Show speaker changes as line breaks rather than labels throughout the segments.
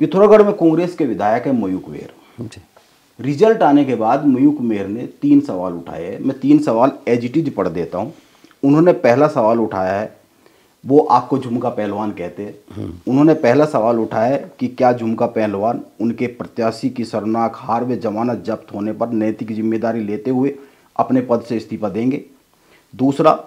पिथौरागढ़ में कांग्रेस के विधायक है मयूक मेहर। रिजल्ट आने के बाद मयूक मेहर ने 3 सवाल उठाए हैं। मैं 3 सवाल एज इट इज पढ़ देता हूं। उन्होंने पहला सवाल उठाया है, वो आपको झुमका पहलवान कहते हैं। उन्होंने पहला सवाल उठाया है कि क्या झुमका पहलवान उनके प्रत्याशी की शर्मनाक हार व जमानत जब्त होने पर नैतिक जिम्मेदारी लेते हुए अपने पद से इस्तीफा देंगे। दूसरा,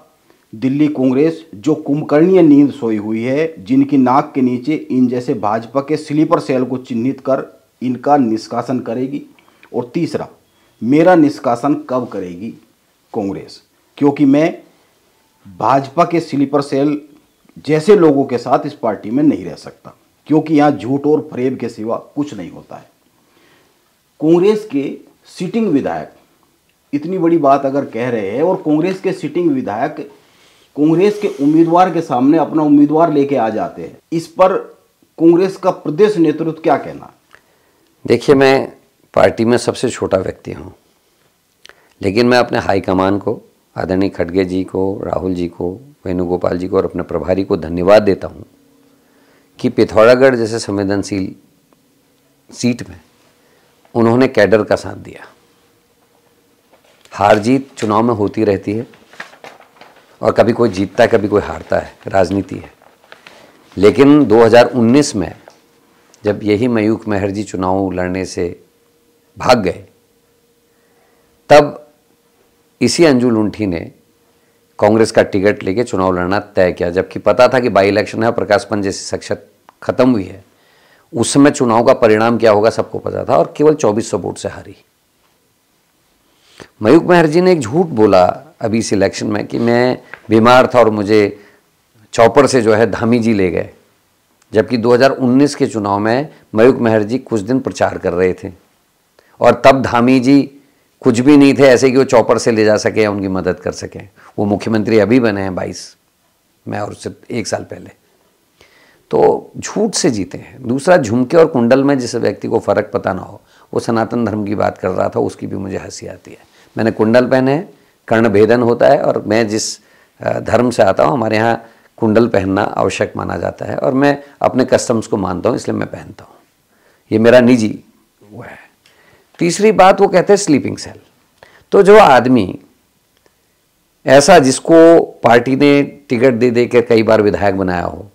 दिल्ली कांग्रेस जो कुंभकर्णीय नींद सोई हुई है, जिनकी नाक के नीचे इन जैसे भाजपा के स्लीपर सेल को चिन्हित कर इनका निष्कासन करेगी। और तीसरा, मेरा निष्कासन कब करेगी कांग्रेस, क्योंकि मैं भाजपा के स्लीपर सेल जैसे लोगों के साथ इस पार्टी में नहीं रह सकता, क्योंकि यहाँ झूठ और फरेब के सिवा कुछ नहीं होता है। कांग्रेस के सिटिंग विधायक इतनी बड़ी बात अगर कह रहे हैं और कांग्रेस के सिटिंग विधायक कांग्रेस के उम्मीदवार के सामने अपना उम्मीदवार लेके आ जाते हैं, इस पर कांग्रेस का प्रदेश नेतृत्व क्या कहना?
देखिए, मैं पार्टी में सबसे छोटा व्यक्ति हूँ, लेकिन मैं अपने हाईकमान को, आदरणीय खड़गे जी को, राहुल जी को, वेणुगोपाल जी को और अपने प्रभारी को धन्यवाद देता हूँ कि पिथौरागढ़ जैसे संवेदनशील सीट में उन्होंने कैडर का साथ दिया। हार जीत चुनाव में होती रहती है और कभी कोई जीतता है, कभी कोई हारता है, राजनीति है। लेकिन 2019 में जब यही मयूक मेहर जी चुनाव लड़ने से भाग गए, तब इसी अंजू लुंठी ने कांग्रेस का टिकट लेके चुनाव लड़ना तय किया, जबकि पता था कि बाई इलेक्शन है, प्रकाश पंत जैसी शख्सियत खत्म हुई है। उस समय चुनाव का परिणाम क्या होगा सबको पता था, और केवल 2400 वोट से हारी। मयूक मेहर जी ने एक झूठ बोला अभी इस इलेक्शन में कि मैं बीमार था और मुझे चौपर से जो है धामी जी ले गए, जबकि 2019 के चुनाव में मयूक मेहर जी कुछ दिन प्रचार कर रहे थे और तब धामी जी कुछ भी नहीं थे ऐसे कि वो चौपर से ले जा सके या उनकी मदद कर सके। वो मुख्यमंत्री अभी बने हैं 22 में और उससे 1 साल पहले। तो झूठ से जीते हैं। दूसरा, झुमके और कुंडल में जिस व्यक्ति को फ़र्क पता ना हो, वो सनातन धर्म की बात कर रहा था, उसकी भी मुझे हंसी आती है। मैंने कुंडल पहने हैं, कर्ण भेदन होता है, और मैं जिस धर्म से आता हूँ हमारे यहाँ कुंडल पहनना आवश्यक माना जाता है और मैं अपने कस्टम्स को मानता हूँ, इसलिए मैं पहनता हूँ। ये मेरा निजी वो है। तीसरी बात, वो कहते हैं स्लीपिंग सेल। तो जो आदमी ऐसा जिसको पार्टी ने टिकट दे दे के कई बार विधायक बनाया हो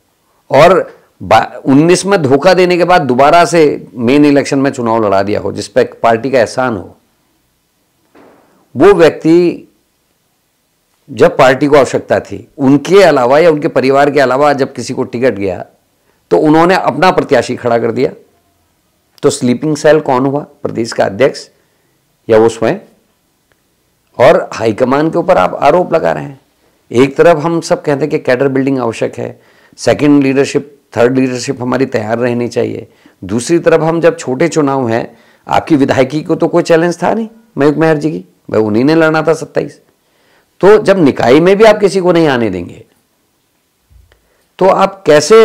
और 19 में धोखा देने के बाद दोबारा से मेन इलेक्शन में चुनाव लड़ा दिया हो, जिस पर पार्टी का एहसान हो, वो व्यक्ति जब पार्टी को आवश्यकता थी, उनके अलावा या उनके परिवार के अलावा जब किसी को टिकट गया तो उन्होंने अपना प्रत्याशी खड़ा कर दिया। तो स्लीपिंग सेल कौन हुआ? प्रदेश का अध्यक्ष या वो स्वयं? और हाईकमान के ऊपर आप आरोप लगा रहे हैं। एक तरफ हम सब कहते हैं कि कैडर बिल्डिंग आवश्यक है, सेकंड लीडरशिप, थर्ड लीडरशिप हमारी तैयार रहनी चाहिए। दूसरी तरफ हम जब छोटे चुनाव हैं, आपकी विधायकी को तो कोई चैलेंज था नहीं मयूक मेहर जी की, भाई उन्हीं ने लड़ना था 27। तो जब निकाय में भी आप किसी को नहीं आने देंगे तो आप कैसे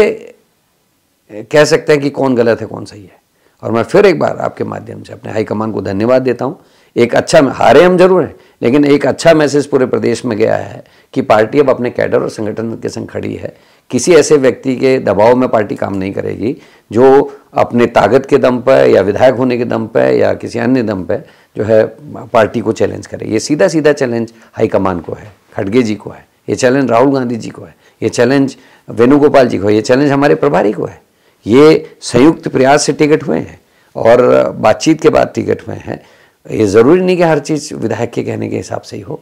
कह सकते हैं कि कौन गलत है कौन सही है? और मैं फिर एक बार आपके माध्यम से अपने हाईकमान को धन्यवाद देता हूं। एक अच्छा, हारे हम जरूर हैं, लेकिन एक अच्छा मैसेज पूरे प्रदेश में गया है कि पार्टी अब अपने कैडर और संगठन के संग खड़ी है। किसी ऐसे व्यक्ति के दबाव में पार्टी काम नहीं करेगी जो अपने ताकत के दम पर या विधायक होने के दम पर या किसी अन्य दम पर जो है पार्टी को चैलेंज करे। ये सीधा सीधा चैलेंज हाईकमान को है, खड़गे जी को है, ये चैलेंज राहुल गांधी जी को है, ये चैलेंज वेणुगोपाल जी को है, ये चैलेंज हमारे प्रभारी को है। ये संयुक्त प्रयास से टिकट हुए हैं और बातचीत के बाद टिकट हुए हैं। ये ज़रूरी नहीं कि हर चीज़ विधायक के कहने के हिसाब से ही हो।